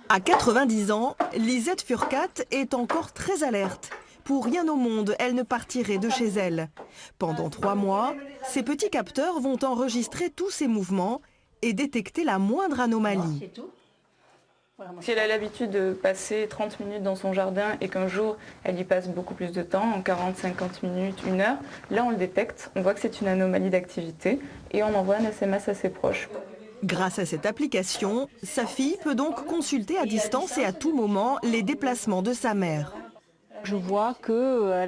À 90 ans, Lisette Furcat est encore très alerte. Pour rien au monde, elle ne partirait de chez elle. Pendant 3 mois, ces petits capteurs vont enregistrer tous ses mouvements et détecter la moindre anomalie. Si elle a l'habitude de passer 30 minutes dans son jardin et qu'un jour elle y passe beaucoup plus de temps, en 40, 50 minutes, 1 heure, là on le détecte, on voit que c'est une anomalie d'activité et on envoie un SMS à ses proches. Grâce à cette application, sa fille peut donc consulter à distance et à tout moment les déplacements de sa mère. Je vois qu'elle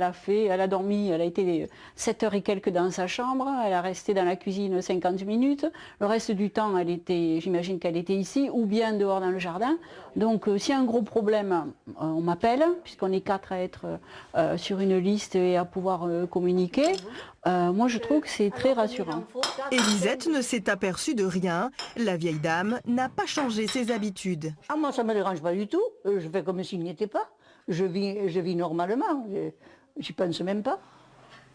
elle a dormi, elle a été 7 heures et quelques dans sa chambre, elle a resté dans la cuisine 50 minutes. Le reste du temps, j'imagine qu'elle était ici ou bien dehors dans le jardin. Donc s'il y a un gros problème, on m'appelle, puisqu'on est 4 à être sur une liste et à pouvoir communiquer. Moi, je trouve que c'est très rassurant. Lisette ne s'est aperçue de rien. La vieille dame n'a pas changé ses habitudes. Ah, moi, ça ne me dérange pas du tout. Je fais comme s'il n'y était pas. Je vis normalement. J'y pense même pas.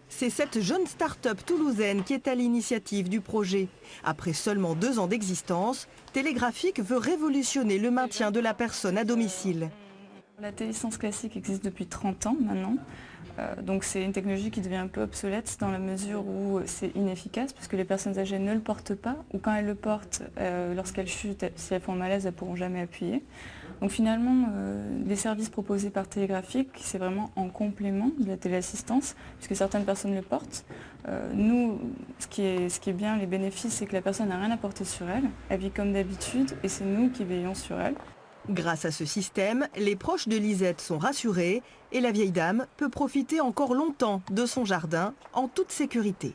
C'est cette jeune start-up toulousaine qui est à l'initiative du projet. Après seulement 2 ans d'existence, Télégraphique veut révolutionner le maintien de la personne à domicile. La téléassistance classique existe depuis 30 ans maintenant. Donc c'est une technologie qui devient un peu obsolète dans la mesure où c'est inefficace puisque les personnes âgées ne le portent pas ou quand elles le portent, lorsqu'elles chutent, si elles font un malaise, elles ne pourront jamais appuyer. Donc finalement, les services proposés par Télégraphique, c'est vraiment en complément de la téléassistance puisque certaines personnes le portent. Nous, ce qui est bien, les bénéfices, c'est que la personne n'a rien à porter sur elle, elle vit comme d'habitude et c'est nous qui veillons sur elle. Grâce à ce système, les proches de Lisette sont rassurés et la vieille dame peut profiter encore longtemps de son jardin en toute sécurité.